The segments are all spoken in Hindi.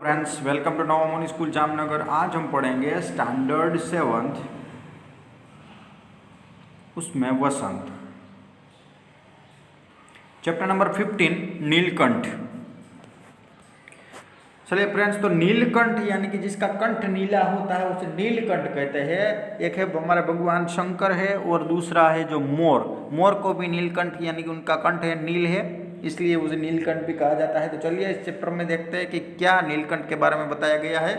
Friends, welcome to Navmoni school Jamnagar. आज हम पढ़ेंगे स्टैंडर्ड 7th, उसमें वसंत, चैप्टर नंबर 15 नीलकंठ। चलिए फ्रेंड्स, तो नीलकंठ यानी कि जिसका कंठ नीला होता है उसे नीलकंठ कहते हैं। एक है हमारे भगवान शंकर है और दूसरा है जो मोर। मोर को भी नीलकंठ यानी कि उनका कंठ है नील है, इसलिए उसे नीलकंठ भी कहा जाता है। तो चलिए इस चैप्टर में देखते हैं कि क्या नीलकंठ के बारे में बताया गया है।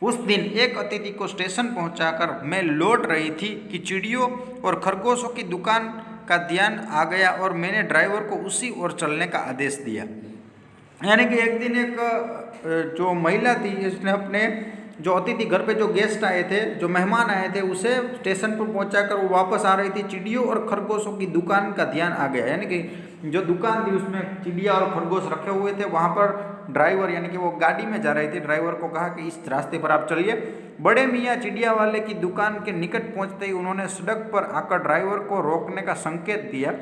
उस दिन एक अतिथि को स्टेशन पहुंचाकर मैं लौट रही थी कि चिड़ियों और खरगोशों की दुकान का ध्यान आ गया और मैंने ड्राइवर को उसी ओर चलने का आदेश दिया। यानी कि एक दिन एक जो महिला थी, उसने अपने जो अतिथि घर पे जो गेस्ट आए थे, जो मेहमान आए थे, उसे स्टेशन पर पहुंचाकर वो वापस आ रही थी। चिड़ियों और खरगोशों की दुकान का ध्यान आ गया, यानी कि जो दुकान थी उसमें चिड़िया और खरगोश रखे हुए थे। वहाँ पर ड्राइवर यानी कि वो गाड़ी में जा रही थी, ड्राइवर को कहा कि इस रास्ते पर आप चलिए। बड़े मियाँ चिड़िया वाले की दुकान के निकट पहुँचते ही उन्होंने सड़क पर आकर ड्राइवर को रोकने का संकेत दिया।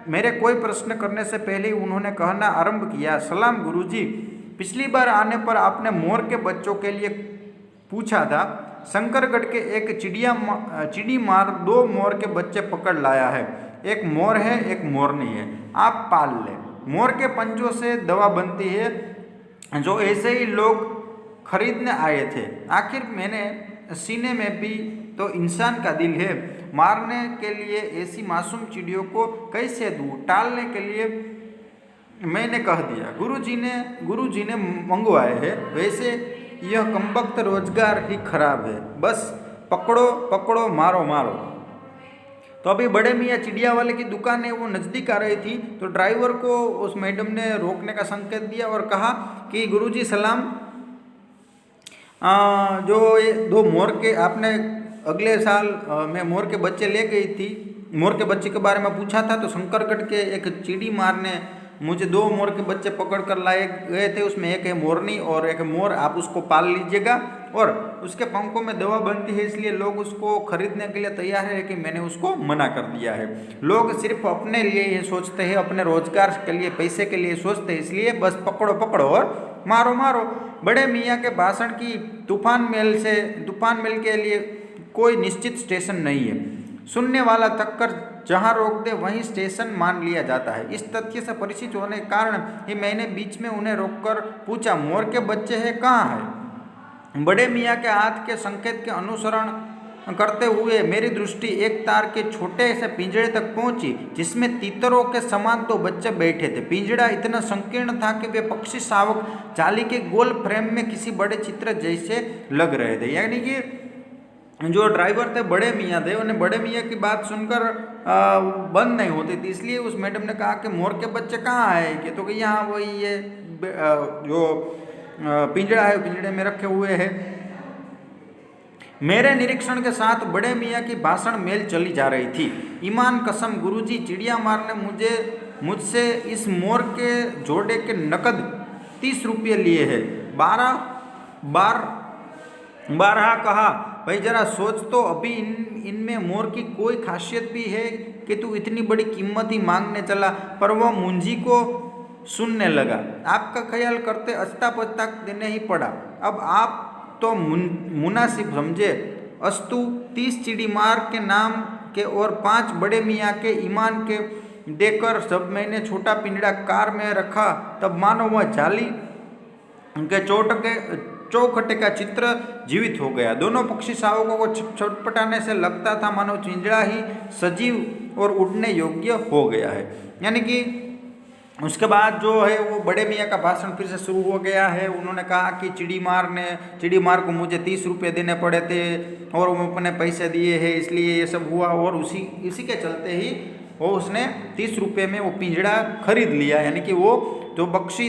मेरे कोई प्रश्न करने से पहले ही उन्होंने कहना आरंभ किया, सलाम गुरुजी, पिछली बार आने पर आपने मोर के बच्चों के लिए पूछा था। शंकरगढ़ के एक चिड़ी मार 2 मोर के बच्चे पकड़ लाया है। एक मोर है, एक मोरनी है, आप पाल लें। मोर के पंजों से दवा बनती है, जो ऐसे ही लोग खरीदने आए थे। आखिर मैंने सीने में भी तो इंसान का दिल है, मारने के लिए ऐसी मासूम चिड़ियों को कैसे दूँ? टालने के लिए मैंने कह दिया, गुरुजी ने मंगवाए हैं। वैसे यह कमबख्त रोजगार ही खराब है, बस पकड़ो पकड़ो, मारो मारो। तो अभी बड़े मियाँ चिड़िया वाले की दुकान है, वो नज़दीक आ रही थी, तो ड्राइवर को उस मैडम ने रोकने का संकेत दिया और कहा कि गुरुजी सलाम, जो ये 2 मोर के आपने अगले साल मैं मोर के बच्चे ले गई थी, मोर के बच्चे के बारे में पूछा था, तो शंकरगढ़ के एक चिड़ी मार ने मुझे 2 मोर के बच्चे पकड़ कर लाए गए थे। उसमें एक है मोरनी और एक मोर, आप उसको पाल लीजिएगा और उसके पंखों में दवा बनती है, इसलिए लोग उसको खरीदने के लिए तैयार है, लेकिन मैंने उसको मना कर दिया है। लोग सिर्फ अपने लिए ये सोचते हैं, अपने रोजगार के लिए, पैसे के लिए सोचते हैं, इसलिए बस पकड़ो पकड़ो और मारो मारो। बड़े मियाँ के भाषण की तूफान मेल के लिए कोई निश्चित स्टेशन नहीं है। सुनने वाला थक कर जहाँ रोक दे वहीं स्टेशन मान लिया जाता है। इस तथ्य से परिचित होने के कारण ही मैंने बीच में उन्हें रोककर पूछा, मोर के बच्चे हैं कहाँ है? बड़े मियाँ के हाथ के संकेत के अनुसरण करते हुए मेरी दृष्टि एक तार के छोटे से पिंजड़े तक पहुंची, जिसमें तीतरों के समान 2 बच्चे बैठे थे। पिंजड़ा इतना संकीर्ण था कि वे पक्षी शावक जाली के गोल फ्रेम में किसी बड़े चित्र जैसे लग रहे थे। यानी कि जो ड्राइवर थे बड़े मियाँ थे, उन्हें बड़े मियाँ की बात सुनकर बंद नहीं होती थी, इसलिए उस मैडम ने कहा कि मोर के बच्चे कहाँ आए कि, तो कि यहाँ वही ये जो पिंजड़ा है, पिंजड़े में रखे हुए हैं। मेरे निरीक्षण के साथ बड़े मियाँ की भाषण मेल चली जा रही थी। ईमान कसम गुरुजी, चिड़िया मार ने मुझसे इस मोर के जोड़े के नकद 30 रुपये लिए हैं। 12 कहा, भाई जरा सोच तो, अभी इनमें मोर की कोई खासियत भी है कि तू इतनी बड़ी कीमत ही मांगने चला? पर वह मुंजी को सुनने लगा। आपका ख्याल करते अचता पचता देने ही पड़ा। अब आप तो मुनासिब समझे। अस्तु 30 चिड़ी मार के नाम के और 5 बड़े मियाँ के ईमान के देकर जब मैंने छोटा पिंजड़ा कार में रखा, तब मानो वह जाली के चौखटे का चित्र जीवित हो गया। दोनों पक्षी शावकों को छटपटाने से लगता था मानो पिंजड़ा ही सजीव और उड़ने योग्य हो गया है। यानी कि उसके बाद जो है वो बड़े मियाँ का भाषण फिर से शुरू हो गया है। उन्होंने कहा कि चिड़ी मार को मुझे 30 रुपये देने पड़े थे और वो अपने पैसे दिए हैं, इसलिए ये सब हुआ, और इसी के चलते ही वो उसने 30 रुपये में वो पिंजड़ा खरीद लिया। यानी कि वो जो पक्षी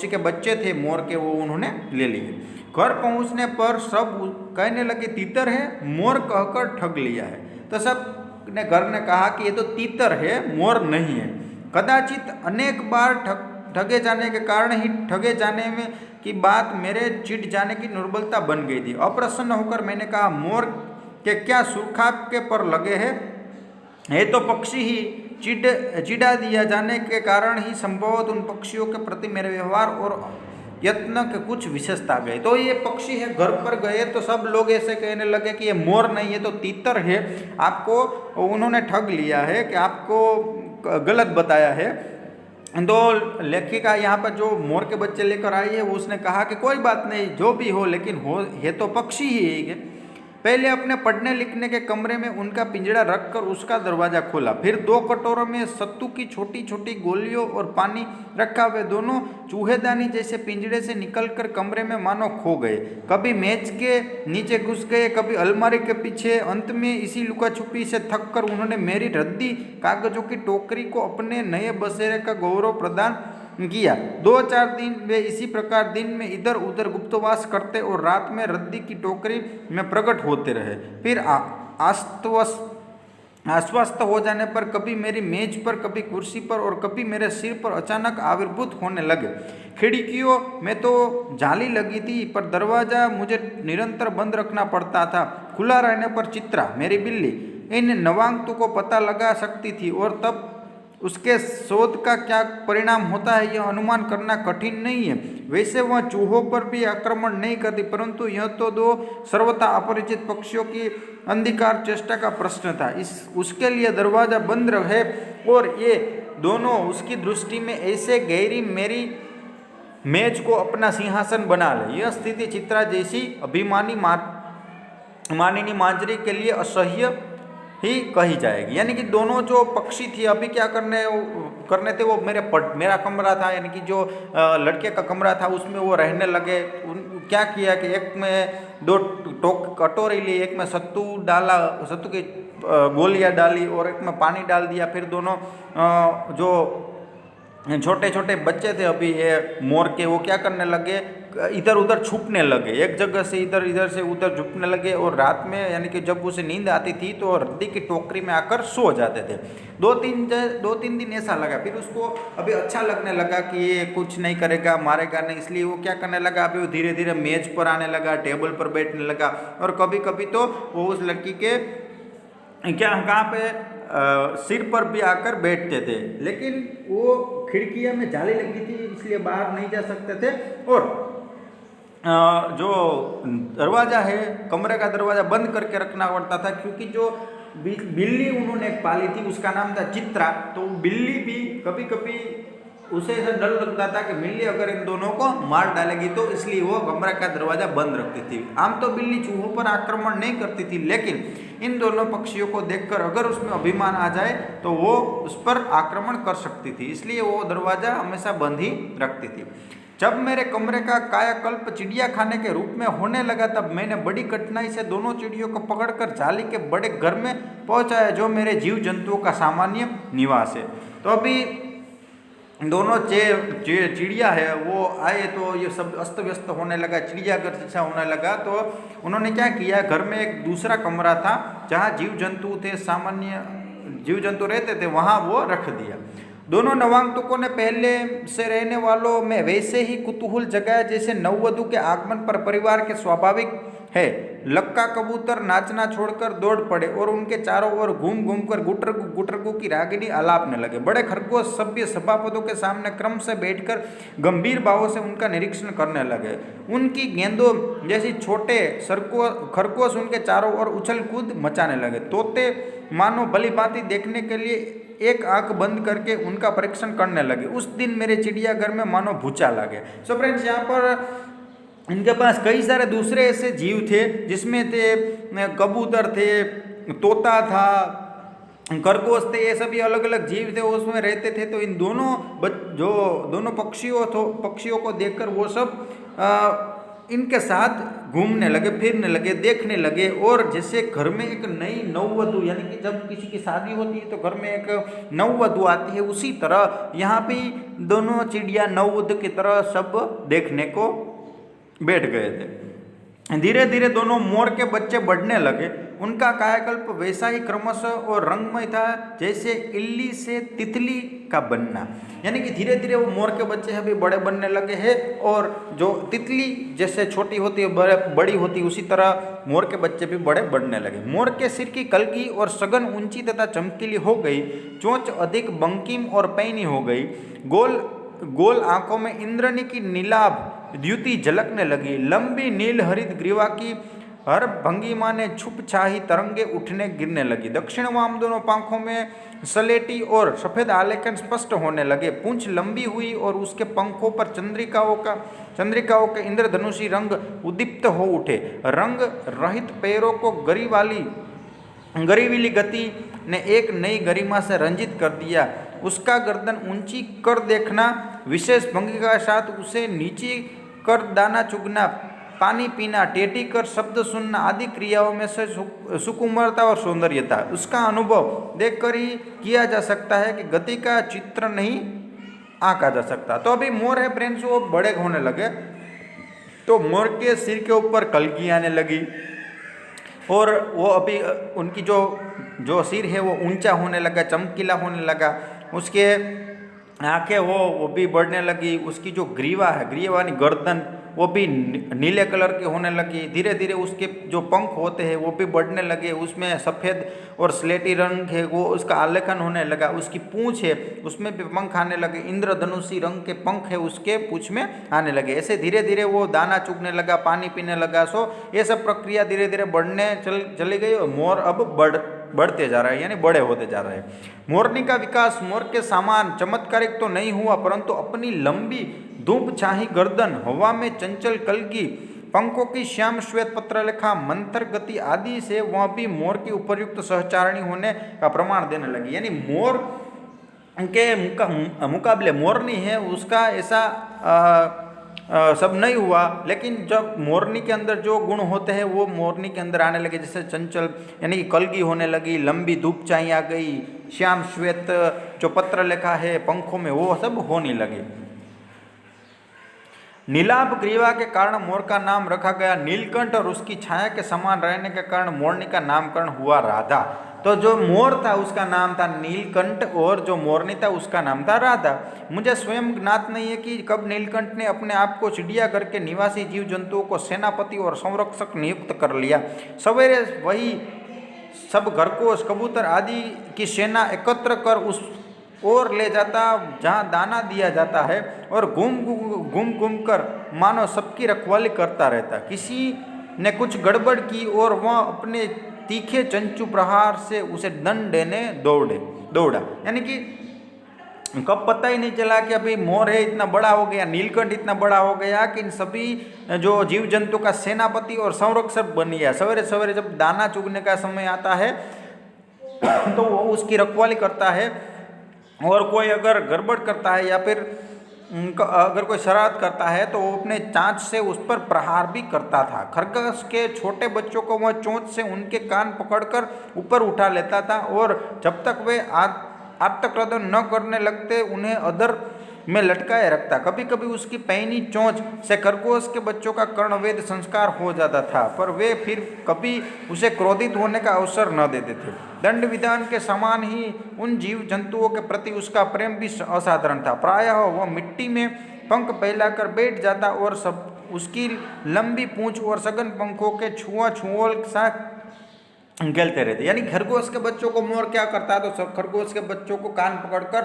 के बच्चे थे मोर के, वो उन्होंने ले लिए। घर पहुंचने पर सब कहने लगे तीतर है, मोर कहकर ठग लिया है। तो सब ने घर ने कहा कि ये तो तीतर है, मोर नहीं है। कदाचित अनेक बार ठगे जाने के कारण ही ठगे जाने में की बात मेरे चिढ़ जाने की दुर्बलता बन गई थी। अप्रसन्न होकर मैंने कहा, मोर के क्या सुरखाब के पर लगे हैं? ये तो पक्षी ही चिढ़ा दिया जाने के कारण ही संभवतः उन पक्षियों के प्रति मेरे व्यवहार और यत्न के कुछ विशेषता गए। तो ये पक्षी है, घर पर गए तो सब लोग ऐसे कहने लगे कि ये मोर नहीं है तो तीतर है, आपको उन्होंने ठग लिया है, कि आपको गलत बताया है। तो लेखिका यहाँ पर जो मोर के बच्चे लेकर आई है वो उसने कहा कि कोई बात नहीं, जो भी हो, लेकिन हो है तो पक्षी ही है। पहले अपने पढ़ने लिखने के कमरे में उनका पिंजड़ा रखकर उसका दरवाज़ा खोला, फिर 2 कटोरों में सत्तू की छोटी छोटी गोलियों और पानी रखा। वे दोनों चूहेदानी जैसे पिंजड़े से निकलकर कमरे में मानो खो गए, कभी मेज के नीचे घुस गए, कभी अलमारी के पीछे। अंत में इसी लुका छुपी से थक कर उन्होंने मेरी रद्दी कागजों की टोकरी को अपने नए बसेरे का गौरव प्रदान किया। 2-4 दिन वे इसी प्रकार दिन में इधर उधर गुप्तवास करते और रात में रद्दी की टोकरी में प्रकट होते रहे। फिर आश्वस्त हो जाने पर कभी मेरी मेज पर, कभी कुर्सी पर और कभी मेरे सिर पर अचानक आविर्भूत होने लगे। खिड़कियों में तो जाली लगी थी, पर दरवाज़ा मुझे निरंतर बंद रखना पड़ता था। खुला रहने पर चित्रा, मेरी बिल्ली, इन नवांगतों को पता लगा सकती थी और तब उसके शोध का क्या परिणाम होता है यह अनुमान करना कठिन नहीं है। वैसे वह चूहों पर भी आक्रमण नहीं करती, परंतु यह तो 2 सर्वथा अपरिचित पक्षियों की अंधकार चेष्टा का प्रश्न था। उसके लिए दरवाज़ा बंद रहे और ये दोनों उसकी दृष्टि में ऐसे गहरी मेरी मेज को अपना सिंहासन बना ले। यह स्थिति चित्रा जैसी मानिनी मांजरी के लिए असह्य ही कही जाएगी। यानी कि दोनों जो पक्षी थी अभी क्या करने थे, वो मेरा कमरा था, यानी कि जो लड़के का कमरा था उसमें वो रहने लगे। क्या किया कि एक में 2 कटोरी ली, एक में सत्तू डाला, सत्तू की गोलियां डाली और एक में पानी डाल दिया। फिर दोनों जो छोटे छोटे बच्चे थे अभी ये मोर के, वो क्या करने लगे, इधर उधर छुपने लगे, एक जगह से इधर से उधर छुपने लगे। और रात में यानी कि जब उसे नींद आती थी तो रद्दी की टोकरी में आकर सो जाते थे। 2-3 दिन ऐसा लगा, फिर उसको अभी अच्छा लगने लगा कि ये कुछ नहीं करेगा, मारेगा नहीं, इसलिए वो क्या करने लगा, अभी वो धीरे धीरे मेज पर आने लगा, टेबल पर बैठने लगा। और कभी कभी तो वो उस लड़की के कहाँ पे सिर पर भी आकर बैठते थे, लेकिन वो खिड़कियाँ में जाली लगी थी इसलिए बाहर नहीं जा सकते थे। और जो दरवाज़ा है, कमरे का दरवाज़ा बंद करके रखना पड़ता था, क्योंकि जो बिल्ली उन्होंने एक पाली थी उसका नाम था चित्रा। तो बिल्ली भी कभी कभी उसे ऐसा डर लगता था कि बिल्ली अगर इन दोनों को मार डालेगी, तो इसलिए वो कमरे का दरवाज़ा बंद रखती थी। आम तो बिल्ली चूहों पर आक्रमण नहीं करती थी, लेकिन इन दोनों पक्षियों को देखकर अगर उसमें अभिमान आ जाए तो वो उस पर आक्रमण कर सकती थी, इसलिए वो दरवाज़ा हमेशा बंद ही रखती थी। जब मेरे कमरे का कायाकल्प चिड़िया खाने के रूप में होने लगा, तब मैंने बड़ी कठिनाई से दोनों चिड़ियों को पकड़कर जाली के बड़े घर में पहुंचाया, जो मेरे जीव जंतुओं का सामान्य निवास है। तो अभी दोनों चिड़िया है वो आए तो ये सब अस्त व्यस्त होने लगा, चिड़ियाघर जैसा होने लगा। तो उन्होंने क्या किया, घर में एक दूसरा कमरा था जहाँ जीव जंतु थे, सामान्य जीव जंतु रहते थे, वहाँ वो रख दिया। दोनों नवागंतुकों ने पहले से रहने वालों में वैसे ही कुतूहल जगाया जैसे नववधु के आगमन पर परिवार के स्वाभाविक है। लक्का कबूतर नाचना छोड़कर दौड़ पड़े और उनके चारों ओर घूम घूम कर गुटरगु की रागिनी आलापने लगे। बड़े खरगोश सभ्य सभापतियों के सामने क्रम से बैठकर गंभीर भावों से उनका निरीक्षण करने लगे। उनकी गेंदों जैसी छोटे खरगोश उनके चारों ओर उछल कूद मचाने लगे। तोते मानो भली भांति देखने के लिए एक आंख बंद करके उनका परीक्षण करने लगे। उस दिन मेरे चिड़ियाघर में मानो भूचाल आ गया। सो फ्रेंड्स, यहाँ पर इनके पास कई सारे दूसरे ऐसे जीव थे जिसमें थे कबूतर थे, तोता था, खरगोश थे, ये सभी अलग अलग जीव थे, उसमें रहते थे। तो इन दोनों पक्षियों को देखकर वो सब इनके साथ घूमने लगे, फिरने लगे, देखने लगे। और जैसे घर में एक नई नववधु, यानी कि जब किसी की शादी होती है तो घर में एक नववधु आती है, उसी तरह यहाँ भी दोनों चिड़िया नववधु की तरह सब देखने को बैठ गए थे। धीरे धीरे दोनों मोर के बच्चे बढ़ने लगे। उनका कायाकल्प वैसा ही क्रमशः और रंगमय था जैसे इल्ली से तितली का बनना। यानी कि धीरे धीरे वो मोर के बच्चे अभी बड़े बनने लगे हैं, और जो तितली जैसे छोटी होती है बड़ी होती उसी तरह मोर के बच्चे भी बड़े बढ़ने लगे। मोर के सिर की कलगी और सघन ऊंची तथा चमकीली हो गई, चोंच अधिक बंकिम और पैनी हो गई, गोल गोल आंखों में इंद्रनी की नीलाभ द्युति झलकने लगी, लंबी नील हरित ग्रीवा की हर भंगिमा ने छुप छाही तरंगे उठने गिरने लगी। दक्षिण वाम दोनों पंखों में सलेटी और सफेद आलेखन स्पष्ट होने लगे। पूंछ लंबी हुई और उसके पंखों पर चंद्रिकाओं के इंद्रधनुषी रंग उद्दीप्त हो उठे। रंग रहित पैरों को गरीविली गति ने एक नई गरिमा से रंजित कर दिया। उसका गर्दन ऊंची कर देखना, विशेष भंगी के साथ उसे नीचे कर दाना चुगना, पानी पीना, टेढ़ी कर शब्द सुनना आदि क्रियाओं में से सुकुमारता और सौंदर्यता उसका अनुभव देखकर ही किया जा सकता है कि गति का चित्र नहीं आंका जा सकता। तो अभी मोर है फ्रेंड्स, वो बड़े होने लगे, तो मोर के सिर के ऊपर कलगी आने लगी, और वो अभी उनकी जो सिर है वो ऊंचा होने लगा, चमकीला होने लगा, उसके आंखें वो भी बढ़ने लगी, उसकी जो ग्रीवा है, ग्रीवा यानी गर्दन, वो भी नीले कलर की होने लगी। धीरे धीरे उसके जो पंख होते हैं वो भी बढ़ने लगे, उसमें सफ़ेद और स्लेटी रंग है वो उसका आलेखन होने लगा। उसकी पूंछ है उसमें भी पंख आने लगे, इंद्रधनुषी रंग के पंख है उसके पूंछ में आने लगे। ऐसे धीरे धीरे वो दाना चुगने लगा, पानी पीने लगा। सो ये सब प्रक्रिया धीरे धीरे बढ़ने चली गई, और मोर अब बढ़ते जा रहा है, यानी बड़े होते जा रहे हैं। मोरनी का विकास मोर के समान चमत्कारिक तो नहीं हुआ, परंतु अपनी लंबी धूप छाही गर्दन, हवा में चंचल कलगी, पंखों की श्याम श्वेत पत्रलेखा, मंथर गति आदि से वह भी मोर की उपयुक्त सहचारणी होने का प्रमाण देने लगी। यानी मोर के मुकाबले मोरनी है उसका ऐसा सब नहीं हुआ, लेकिन जब मोरनी के अंदर जो गुण होते हैं वो मोरनी के अंदर आने लगे, जैसे चंचल यानी कि कलगी होने लगी, लंबी धूप छाई आ गई, श्याम श्वेत जो पत्र लेखा है पंखों में वो सब होने लगे। नीलाभ ग्रीवा के कारण मोर का नाम रखा गया नीलकंठ, और उसकी छाया के समान रहने के कारण मोरनी का नामकरण हुआ राधा। तो जो मोर था उसका नाम था नीलकंठ, और जो मोरनी था उसका नाम था राधा। मुझे स्वयं ज्ञात नहीं है कि कब नीलकंठ ने अपने आप को चिड़ियाघर के निवासी जीव जंतुओं को सेनापति और संरक्षक नियुक्त कर लिया। सवेरे वही सब खरगोश, कबूतर आदि की सेना एकत्र कर उस और ले जाता जहाँ दाना दिया जाता है, और घूम कर मानो सबकी रखवाली करता रहता। किसी ने कुछ गड़बड़ की और वह अपने तीखे चंचू प्रहार से उसे दंड देने दौड़ा। यानी कि कब पता ही नहीं चला कि अभी मोर है इतना बड़ा हो गया, नीलकंठ इतना बड़ा हो गया कि इन सभी जो जीव जंतु का सेनापति और संरक्षक बन गया। सवेरे सवेरे जब दाना चुगने का समय आता है तो वो उसकी रखवाली करता है, और कोई अगर गड़बड़ करता है या फिर अगर कोई शरारत करता है तो वो अपने चांच से उस पर प्रहार भी करता था। खरगोश के छोटे बच्चों को वह चोंच से उनके कान पकड़कर ऊपर उठा लेता था, और जब तक वे आर्तक्रदन न करने लगते उन्हें अधर में लटकाए रखता। कभी कभी उसकी पैनी चोंच से खरगोश के बच्चों का कर्णवेद संस्कार हो जाता था, पर वे फिर कभी उसे क्रोधित होने का अवसर न देते थे। दंड विधान के समान ही उन जीव जंतुओं के प्रति उसका प्रेम भी असाधारण था। प्रायः वह मिट्टी में पंख फैलाकर बैठ जाता, और सब उसकी लंबी पूंछ और सघन पंखों के छुओल के साथ खेलते रहते। यानी खरगोश के बच्चों को मोर क्या करता है, तो सब खरगोश के बच्चों को कान पकड़कर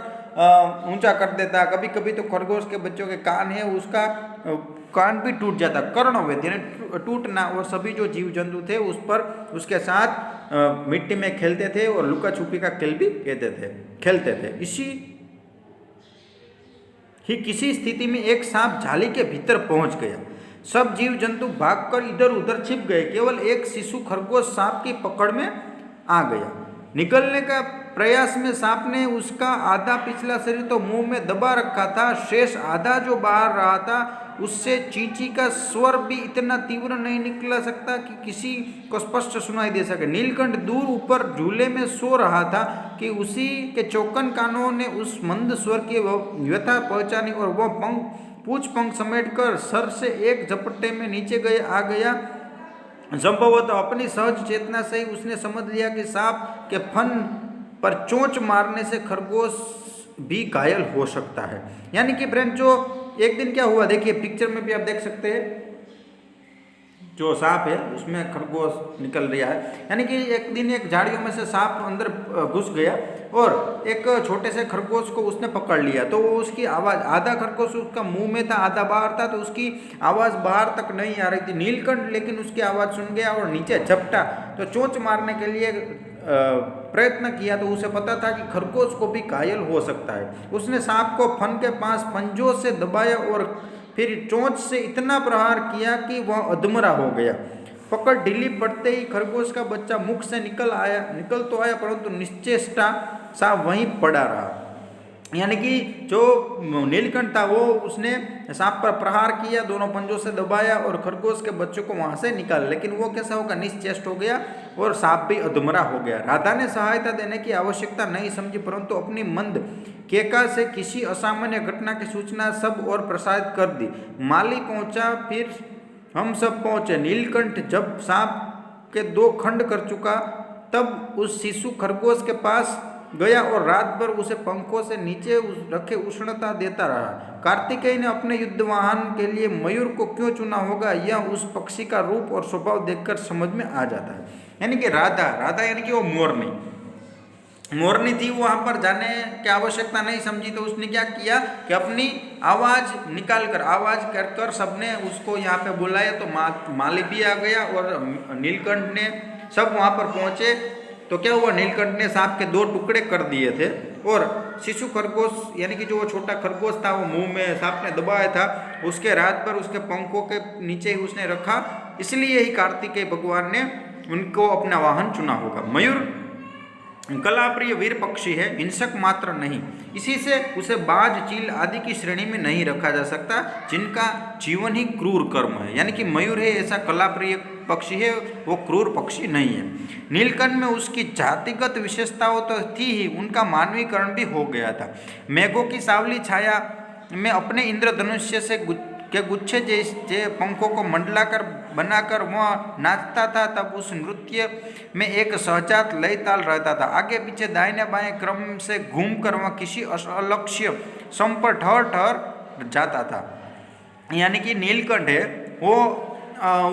ऊंचा कर देता। कभी कभी तो खरगोश के बच्चों के कान है उसका कान भी टूट जाता, कर्णवेद यानी टूटना। और सभी जो जीव जंतु थे उस पर उसके साथ मिट्टी में खेलते थे, और लुका छुपी का खेल भी खेलते थे। किसी स्थिति में एक सांप जाली के भीतर पहुंच गया। सब जीव जंतु भागकर इधर उधर छिप गए, केवल एक शिशु खरगोश सांप की पकड़ में आ गया। निकलने का प्रयास में सांप ने उसका आधा पिछला शरीर तो मुंह में दबा रखा था, शेष आधा जो बाहर रहा था उससे चींची का स्वर भी इतना तीव्र नहीं निकला सकता कि किसी को स्पष्ट सुनाई दे सके। नीलकंठ दूर ऊपर झूले में सो रहा था कि उसी के चौकन कानों ने उस मंद स्वर की व्यथा पहचानी, और वह पूछ पंख समेट कर सर से एक झपट्टे में नीचे आ गया संभवतः अपनी सहज चेतना से ही उसने समझ लिया कि सांप के फन पर चोंच मारने से खरगोश भी घायल हो सकता है। यानी कि फ्रेंड जो एक दिन क्या हुआ, देखिए पिक्चर में भी आप देख सकते हैं, जो सांप है उसमें खरगोश निकल रहा है। यानी कि एक दिन एक झाड़ियों में से सांप अंदर घुस गया और एक छोटे से खरगोश को उसने पकड़ लिया। तो वो उसकी आवाज़, आधा खरगोश उसका मुंह में था आधा बाहर था, तो उसकी आवाज़ बाहर तक नहीं आ रही थी। नीलकंठ लेकिन उसकी आवाज़ सुन गया और नीचे झपटा, तो चोंच मारने के लिए प्रयत्न किया। तो उसे पता था कि खरगोश को भी घायल हो सकता है। उसने सांप को फन के पास पंजों से दबाया और फिर चोंच से इतना प्रहार किया कि वह अधमरा हो गया। पकड़ ढीली पड़ते ही खरगोश का बच्चा मुख से निकल तो आया, परंतु निश्चेष्टा सा वहीं पड़ा रहा। यानी कि जो नीलकंठ था वो उसने सांप पर प्रहार किया, दोनों पंजों से दबाया और खरगोश के बच्चों को वहां से निकाला, लेकिन वो कैसा होगा, निश्चेष्ट हो गया और सांप भी अधमरा हो गया। राधा ने सहायता देने की आवश्यकता नहीं समझी, परंतु अपनी मंद केका से किसी असामान्य घटना की सूचना सब और प्रसारित कर दी। माली पहुंचा, फिर हम सब पहुंचे। नीलकंठ जब सांप के 2 खंड कर चुका तब उस शिशु खरगोश के पास गया और रात भर उसे पंखों से नीचे रखे उष्णता देता रहा। कार्तिकेय ने अपने युद्ध वाहन के लिए मयूर को क्यों चुना होगा, यह उस पक्षी का रूप और स्वभाव देखकर समझ में आ जाता है। यानी कि राधा यानी कि वो मोरनी थी, वहां पर जाने की आवश्यकता नहीं समझी। तो उसने क्या किया कि अपनी आवाज निकाल कर, आवाज कर सबने उसको यहाँ पे बुलाया। तो माली भी आ गया और नीलकंठ ने सब वहां पर पहुंचे। तो क्या हुआ, नीलकंठ ने सांप के 2 टुकड़े कर दिए थे और शिशु खरगोश यानी कि जो छोटा खरगोश था वो मुंह में सांप ने दबाया था, उसके रात पर उसके पंखों के नीचे ही उसने रखा। इसलिए ही कार्तिकेय भगवान ने उनको अपना वाहन चुना होगा। मयूर कलाप्रिय वीर पक्षी है, हिंसक मात्र नहीं। इसी से उसे बाज, चील आदि की श्रेणी में नहीं रखा जा सकता जिनका जीवन ही क्रूर कर्म है। यानी कि मयूर है ऐसा कलाप्रिय पक्षी है, वो क्रूर पक्षी नहीं है। नीलकंठ में उसकी जातिगत विशेषताओं तो थी ही, उनका मानवीकरण भी हो गया था। मेघों की सावली छाया में अपने इंद्रधनुष्य से के गुच्छे जे पंखों को मंडलाकर बनाकर वह नाचता था, तब उस नृत्य में एक सहजात लय ताल रहता था। आगे पीछे दाहिने बाएं क्रम से घूमकर वह किसी अलक्ष्य सम पर ठहर जाता था। यानी कि नीलकंठ है वो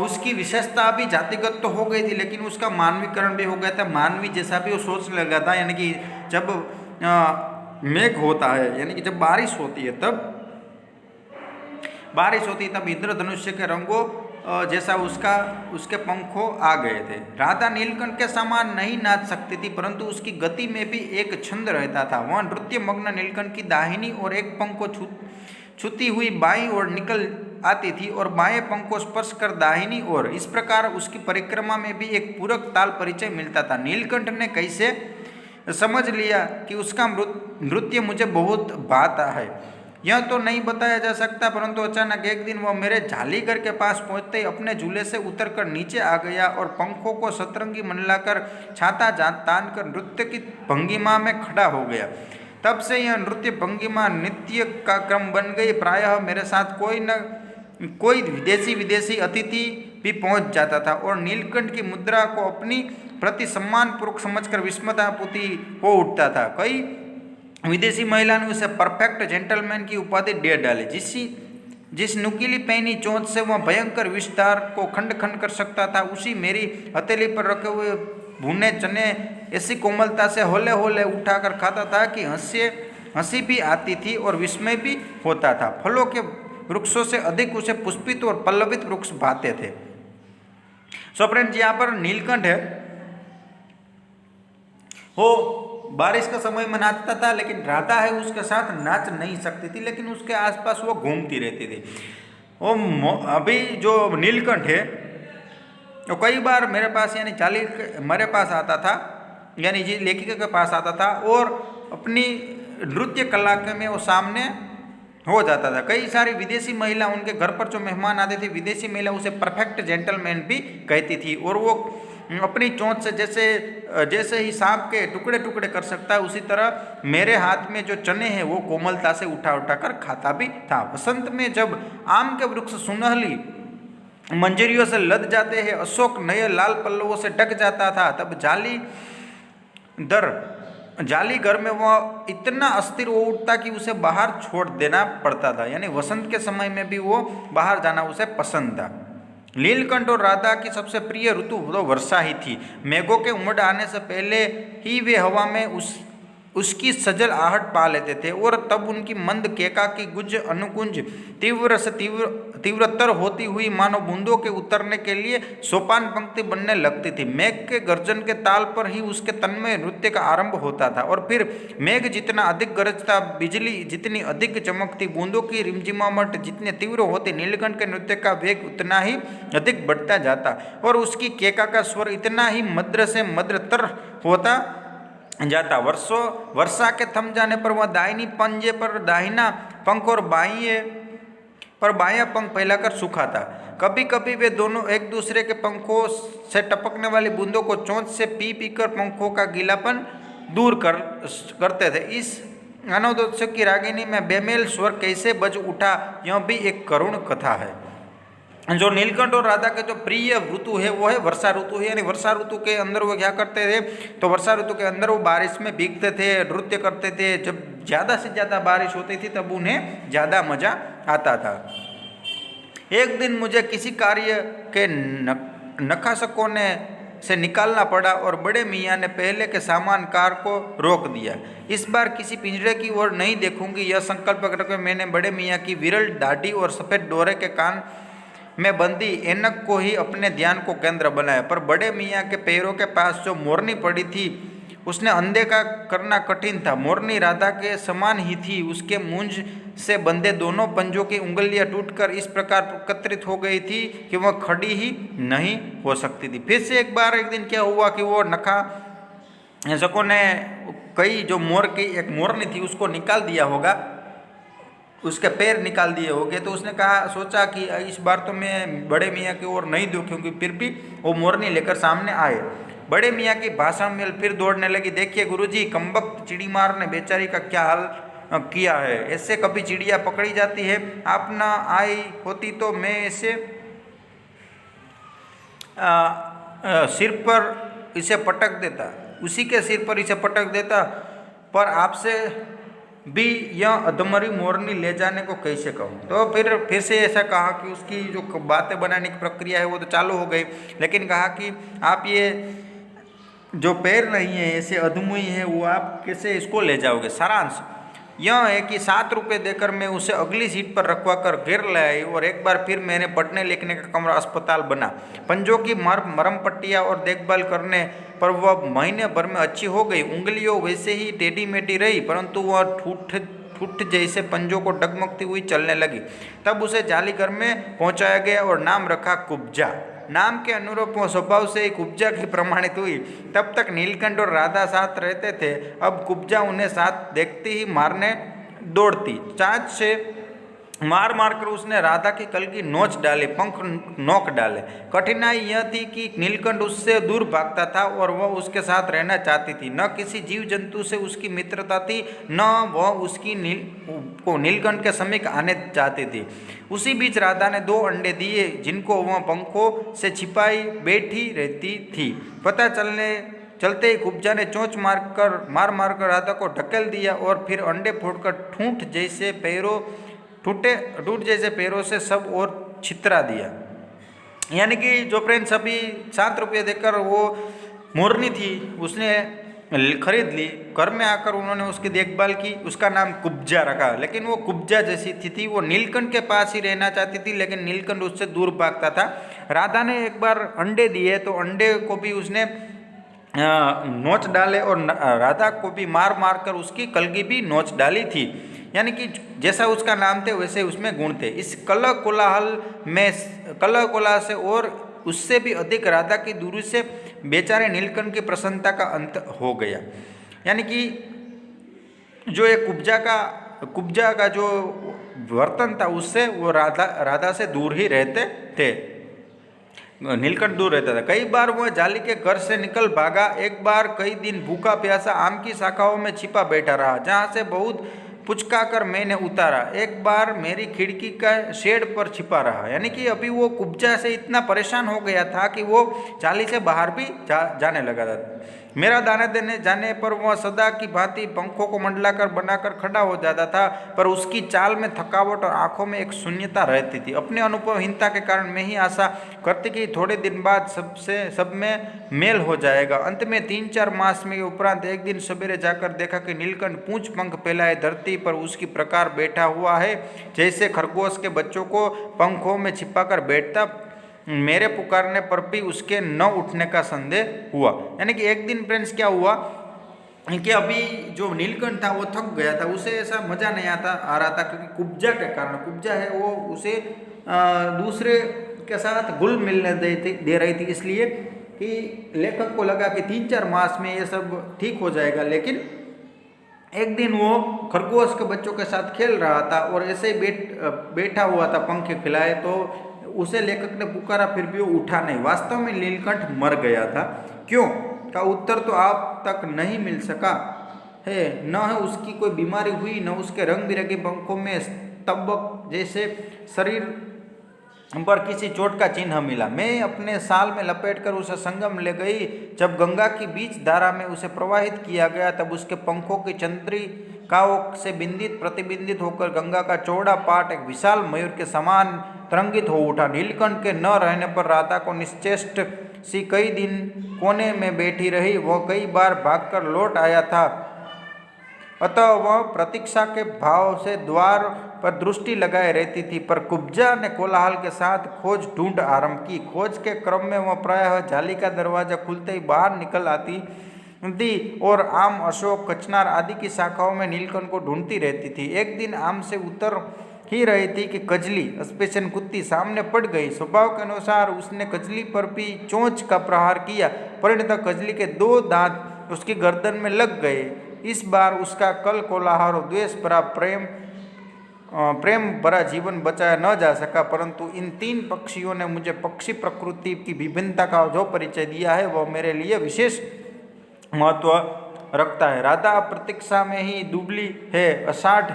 उसकी विशेषता भी जातिगत तो हो गई थी, लेकिन उसका मानवीकरण भी हो गया था। मानवी जैसा भी वो सोचने लगा था। यानी कि जब मेघ होता है, यानी कि जब बारिश होती है तब इंद्रधनुष्य के रंगों जैसा उसके पंखों आ गए थे। राधा नीलकंठ के समान नहीं नाच सकती थी, परंतु उसकी गति में भी एक छंद रहता था। वह नृत्य मग्न नीलकंठ की दाहिनी और एक पंख को छूती हुई बाईं ओर निकल आती थी और बाएं पंख को स्पर्श कर दाहिनी ओर। इस प्रकार उसकी परिक्रमा में भी एक पूरक ताल परिचय मिलता था। नीलकंठ ने कैसे समझ लिया कि उसका नृत्य मुझे बहुत भाता है, यह तो नहीं बताया जा सकता, परंतु अचानक एक दिन वह मेरे जालीगर के पास पहुंचते ही अपने झूले से उतरकर नीचे आ गया और पंखों को सतरंगी मंडलाकर छाता तान कर नृत्य की भंगिमा में खड़ा हो गया। तब से यह नृत्य भंगिमा नित्य का क्रम बन गई। प्रायः मेरे साथ कोई विदेशी अतिथि भी पहुंच जाता था और नीलकंठ की मुद्रा को अपनी प्रति सम्मान पूर्वक समझकर विस्मतापूर्ति हो उठता था। कई विदेशी महिला ने उसे परफेक्ट जेंटलमैन की उपाधि दे डाली। जिस नुकीली पैनी चोंच से वह भयंकर विस्तार को खंड खंड कर सकता था, उसी मेरी हथेली पर रखे हुए भुने चने ऐसी कोमलता से होले होले उठाकर खाता था कि हंसी भी आती थी और विस्मय भी होता था। फलों के वृक्षों से अधिक उसे पुष्पित और पल्लवित वृक्ष भाते थे। सो फ्रेंड्स, यहाँ पर नीलकंठ है वो बारिश का समय में नाचता था, लेकिन राधा है उसके साथ नाच नहीं सकती थी, लेकिन उसके आसपास वो घूमती रहती थी। वो अभी जो नीलकंठ है वो कई बार मेरे पास मेरे पास आता था, यानी जी लेखिका के पास आता था और अपनी नृत्य कला के में वो सामने हो जाता था। कई सारी विदेशी महिला उनके घर पर जो मेहमान आते थे, विदेशी महिला उसे परफेक्ट जेंटलमैन भी कहती थी और वो अपनी चोंच से जैसे ही सांप के टुकड़े टुकड़े कर सकता है, उसी तरह मेरे हाथ में जो चने हैं वो कोमलता से उठा कर खाता भी था। वसंत में जब आम के वृक्ष सुनहली मंजरियों से लद जाते हैं। अशोक नए लाल पल्लवों से ढक जाता था। तब जाली घर में वह इतना अस्थिर हो उठता कि उसे बाहर छोड़ देना पड़ता था। यानी वसंत के समय में भी वो बाहर जाना उसे पसंद था। नीलकंठ और राधा की सबसे प्रिय ऋतु तो वर्षा ही थी। मेघों के उमड़ आने से पहले ही वे हवा में उसकी सजल आहट पा लेते थे और तब उनकी मंद केका की गुंज अनुकुंज तीव्रतर होती हुई मानो बूंदों के उतरने के लिए सोपान पंक्ति बनने लगती थी। मेघ के गर्जन के ताल पर ही उसके तन्मय नृत्य का आरंभ होता था और फिर मेघ जितना अधिक गरजता, बिजली जितनी अधिक चमकती, बूंदों की रिमझिमाहट जितनी तीव्र होती, नीलकंठ के नृत्य का वेग उतना ही अधिक बढ़ता जाता और उसकी केका का स्वर इतना ही मद्र से मद्रतर होता जाता। वर्षा के थम जाने पर वह दाहिनी पंजे पर दाहिना पंख और बायां पंख फैलाकर सूखाता। कभी कभी वे दोनों एक दूसरे के पंखों से टपकने वाली बूंदों को चोंच से पी पीकर पंखों का गीलापन दूर करते थे। इस अनोदोत्सव की रागिनी में बेमेल स्वर कैसे बज उठा, यह भी एक करुण कथा है। जो नीलकंठ और राधा के जो प्रिय ऋतु है वो है वर्षा ऋतु है। यानी वर्षा ऋतु के अंदर वो क्या करते थे, तो वर्षा ऋतु के अंदर वो बारिश में भीगते थे, नृत्य करते थे। जब ज़्यादा से ज़्यादा बारिश होती थी तब उन्हें ज़्यादा मज़ा आता था। एक दिन मुझे किसी कार्य के नखासकों से निकालना पड़ा और बड़े मियाँ ने पहले के सामान कार को रोक दिया। इस बार किसी पिंजरे की ओर नहीं देखूंगी, यह संकल्प करके मैंने बड़े मियाँ की विरल दाढ़ी और सफ़ेद डोरे के कान में बंदी ऐनक को ही अपने ध्यान को केंद्र बनाया। पर बड़े मियाँ के पैरों के पास जो मोरनी पड़ी थी उसने अनदेखा करना कठिन था। मोरनी राधा के समान ही थी। उसके मूंज से बंधे दोनों पंजों की उंगलियां टूटकर इस प्रकार एकत्रित हो गई थी कि वह खड़ी ही नहीं हो सकती थी। फिर से एक दिन क्या हुआ कि वो नखासकों ने कई जो एक मोरनी थी उसको निकाल दिया होगा, उसके पैर निकाल दिए होंगे। तो उसने सोचा कि इस बार तो मैं बड़े मियाँ की ओर नहीं देखूंगी। फिर भी वो मोरनी लेकर सामने आए। बड़े मियाँ की भाषण में फिर दौड़ने लगी। देखिए गुरुजी, कमबख्त चिड़ीमार ने बेचारी का क्या हाल किया है। ऐसे कभी चिड़िया पकड़ी जाती है। आप ना आई होती तो मैं ऐसे सिर पर इसे पटक देता, उसी के सिर पर इसे पटक देता। पर आपसे भी यह अधमरी मोरनी ले जाने को कैसे कहूँ। तो फिर से ऐसा कहा कि उसकी जो बातें बनाने की प्रक्रिया है वो तो चालू हो गई, लेकिन कहा कि आप ये जो पैर नहीं है ऐसे अधमुई है, वो आप कैसे इसको ले जाओगे। सारांश यह है कि 7 रुपये देकर मैं उसे अगली सीट पर रखवा कर घर ले आई और एक बार फिर मैंने पढ़ने लिखने का कमरा अस्पताल बना। पंजों की मरम पट्टियाँ और देखभाल करने पर वह महीने भर में अच्छी हो गई। उंगलियों वैसे ही टेढ़ी मेढ़ी रही, परंतु वह ठूठ जैसे पंजों को डगमगती हुई चलने लगी। तब उसे जालीघर में पहुंचाया गया और नाम रखा कुब्जा। नाम के अनुरूप वो स्वभाव से ही कुब्जा की प्रमाणित हुई। तब तक नीलकंठ और राधा साथ रहते थे, अब कुब्जा उन्हें साथ देखते ही मारने दौड़ती। चाँच से मार कर उसने राधा की कल की नोच डाली, पंख नोक डाले। कठिनाई यह थी कि नीलकंठ उससे दूर भागता था और वह उसके साथ रहना चाहती थी। न किसी जीव जंतु से उसकी मित्रता थी, न वह उसकी नीलकंठ के समीप आने चाहती थी। उसी बीच राधा ने 2 अंडे दिए जिनको वह पंखों से छिपाई बैठी रहती थी। पता चलते ही कुब्जा ने चोंच मार कर राधा को ढकेल दिया और फिर अंडे फोड़कर टूट जैसे पैरों से सब और छितरा दिया। यानी कि जो फ्रेंड्स अभी 7 रुपये देकर वो मोरनी थी उसने खरीद ली, घर में आकर उन्होंने उसकी देखभाल की, उसका नाम कुब्जा रखा। लेकिन वो कुब्जा जैसी थी, वो नीलकंठ के पास ही रहना चाहती थी, लेकिन नीलकंठ उससे दूर भागता था। राधा ने एक बार अंडे दिए तो अंडे को भी उसने नोच डाले और राधा को भी मार कर उसकी कलगी भी नोच डाली थी। यानी कि जैसा उसका नाम थे वैसे उसमें गुण थे। इस कलह कोलाहल से और उससे भी अधिक राधा की दूरी से बेचारे नीलकंठ की प्रसन्नता का अंत हो गया। यानी कि जो एक कुब्जा का जो वर्तन था उससे वो राधा से दूर ही रहते थे। नीलकंठ दूर रहता था। कई बार वह जाली के घर से निकल भागा। एक बार कई दिन भूखा प्यासा आम की शाखाओं में छिपा बैठा रहा, जहाँ से बहुत पुचकाकर मैंने उतारा। एक बार मेरी खिड़की का शेड पर छिपा रहा। यानी कि अभी वो कुब्जा से इतना परेशान हो गया था कि वो चाली से बाहर भी जाने लगा था। मेरा दाना देने जाने पर वह सदा की भांति पंखों को मंडलाकर बनाकर खड़ा हो जाता था, पर उसकी चाल में थकावट और आंखों में एक शून्यता रहती थी। अपने अनुभवहीनता के कारण मैं ही आशा करती कि थोड़े दिन बाद सब में मेल हो जाएगा। अंत में 3-4 मास में उपरांत एक दिन सवेरे जाकर देखा कि नीलकंठ पूंछ पंख फैलाए धरती पर उसकी प्रकार बैठा हुआ है, जैसे खरगोश के बच्चों को पंखों में छिपाकर बैठता। मेरे पुकारने पर भी उसके न उठने का संदेह हुआ। यानी कि एक दिन फ्रेंड्स क्या हुआ कि अभी जो नीलकंठ था वो थक गया था, उसे ऐसा मजा नहीं आ रहा था क्योंकि कुब्जा के कारण, कुब्जा है वो उसे दूसरे के साथ घुल मिलने दे रही थी, इसलिए कि लेखक को लगा कि 3-4 मास में ये सब ठीक हो जाएगा। लेकिन एक दिन वो खरगोश के बच्चों के साथ खेल रहा था और ऐसे ही बैठा हुआ था पंखे फैलाए, तो उसे लेखक ने पुकारा, फिर भी वो उठा नहीं। वास्तव में नीलकंठ मर गया था। क्यों का उत्तर तो आप तक नहीं मिल सका है। न उसकी कोई बीमारी हुई, न उसके रंग बिरंगे पंखों में स्तंभक जैसे शरीर पर किसी चोट का चिन्ह मिला। मैं अपने साल में लपेटकर उसे संगम ले गई। जब गंगा की बीच धारा में उसे प्रवाहित किया गया, तब उसके पंखों की चंद्रिकाओं से बिंदित प्रतिबिंदित होकर गंगा का चौड़ा पाट एक विशाल मयूर के समान तरंगित हो उठा। नीलकंठ के न रहने पर राधा को निश्चेष्ट सी कई दिन कोने में बैठी रही। वह कई बार भागकर लौट आया था, अतः वह प्रतीक्षा के भाव से द्वार पर दृष्टि लगाए रहती थी। पर कुब्जा ने कोलाहल के साथ खोज ढूंढ आरंभ की। खोज के क्रम में वह प्रायः जाली का दरवाजा खुलते ही बाहर निकल आती थी और आम, अशोक, कचनार आदि की शाखाओं में नीलकंठ को ढूंढती रहती थी। एक दिन आम से उतर ही रही थी कि कजली स्पेशन कुत्ती सामने पड़ गई। स्वभाव के अनुसार उसने कजली पर भी चोंच का प्रहार किया। परिणतः कजली के 2 दांत उसकी गर्दन में लग गए। इस बार उसका कल कोलाहल और द्वेष भरा प्रेम भरा जीवन बचाया न जा सका, परंतु इन 3 पक्षियों ने मुझे पक्षी प्रकृति की विभिन्नता का जो परिचय दिया है वह मेरे लिए विशेष महत्व रखता है। राधा प्रतीक्षा में ही दुबली है। आषाढ़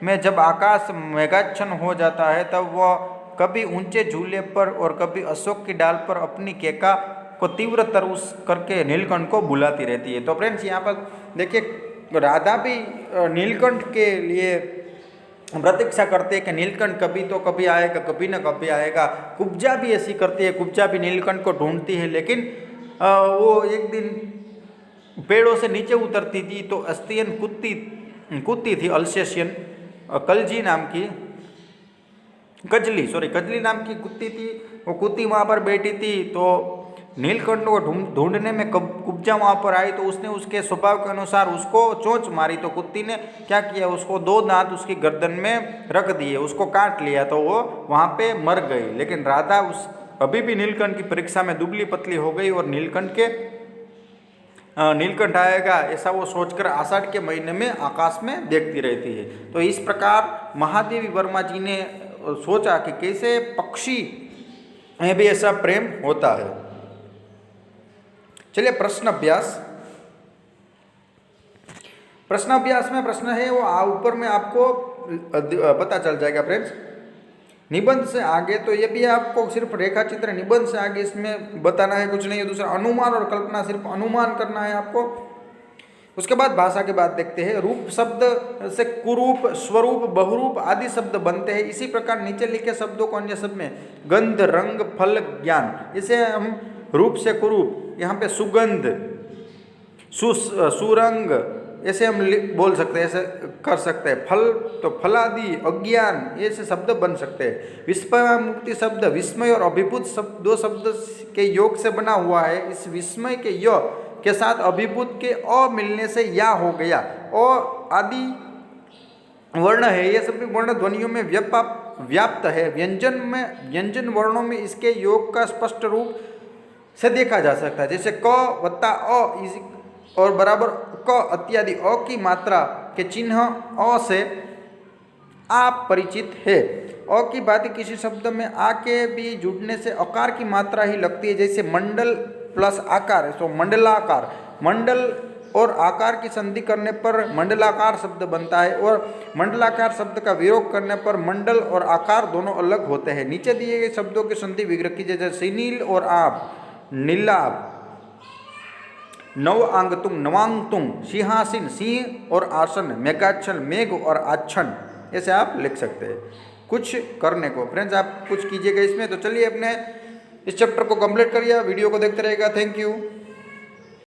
में जब आकाश मेघाच्छन्न हो जाता है, तब वह कभी ऊंचे झूले पर और कभी अशोक की डाल पर अपनी केका को तीव्रतर उस करके नीलकंठ को बुलाती रहती है। तो फ्रेंड्स यहाँ पर देखिए, राधा भी नीलकंठ के लिए प्रतीक्षा करते हैं कि नीलकंठ कभी तो कभी आएगा, कभी न कभी आएगा। कुब्जा भी ऐसी करती है, कुब्जा भी नीलकंठ को ढूंढती है, लेकिन वो एक दिन पेड़ों से नीचे उतरती थी तो अस्तियन कुत्ती थी, अल्सेशियन कलजी नाम की कजली नाम की कुत्ती थी। वो कुत्ती वहाँ पर बैठी थी, तो नीलकंठ को ढूंढने में कुब्जा वहाँ पर आई, तो उसने उसके स्वभाव के अनुसार उसको चोंच मारी। तो कुत्ती ने क्या किया, उसको 2 दांत उसकी गर्दन में रख दिए, उसको काट लिया, तो वो वहाँ पे मर गई। लेकिन राधा अभी भी नीलकंठ की परीक्षा में दुबली पतली हो गई और नीलकंठ आएगा ऐसा वो सोचकर आषाढ़ के महीने में आकाश में देखती रहती है। तो इस प्रकार महादेवी वर्मा जी ने सोचा कि कैसे पक्षी में भी ऐसा प्रेम होता है। चलिए प्रश्न अभ्यास में प्रश्न है वो ऊपर में आपको पता चल जाएगा फ्रेंड्स। निबंध से आगे तो ये भी आपको सिर्फ रेखा चित्र, निबंध से आगे इसमें बताना है कुछ नहीं है। दूसरा अनुमान और कल्पना, सिर्फ अनुमान करना है आपको। उसके बाद भाषा की बात देखते हैं। रूप शब्द से कुरूप, स्वरूप, बहुरूप आदि शब्द बनते हैं। इसी प्रकार नीचे लिखे शब्दों को अन्य शब्द में गंध, रंग, फल, ज्ञान, इसे हम रूप से कुरूप, यहाँ पे सुगंध, सुरंग ऐसे हम बोल सकते हैं, ऐसे कर सकते हैं। फल तो फलादि, अज्ञान, ऐसे शब्द बन सकते हैं। विस्मय मुक्ति शब्द विस्मय और अभिभूत शब्द 2 शब्द के योग से बना हुआ है। इस विस्मय के य के साथ अभिभूत के अ मिलने से या हो गया। अ आदि वर्ण है, ये सभी वर्ण ध्वनियों में व्याप्त है। व्यंजन वर्णों में इसके योग का स्पष्ट रूप से देखा जा सकता है, जैसे क वत्ता अ और बराबर क इत्यादि। अ की मात्रा के चिन्ह अ से आप परिचित है। अ की भांति किसी शब्द में आ के भी जुड़ने से अकार की मात्रा ही लगती है, जैसे मंडल प्लस आकार, तो मंडलाकार। मंडल और आकार की संधि करने पर मंडलाकार शब्द बनता है और मंडलाकार शब्द का वियोग करने पर मंडल और आकार दोनों अलग होते हैं। नीचे दिए गए शब्दों की संधि विग्रह कीजिए, जैसे सिनील और आप, नीलाभ, नवांगतुंग, नवांगतुंग, सिंहासन, सिंह और आसन, मेघाच्छल, मेघ और आच्छन, ऐसे आप लिख सकते हैं कुछ करने को। फ्रेंड्स आप कुछ कीजिएगा इसमें। तो चलिए अपने इस चैप्टर को कंप्लीट करिए, वीडियो को देखते रहिएगा। Thank you.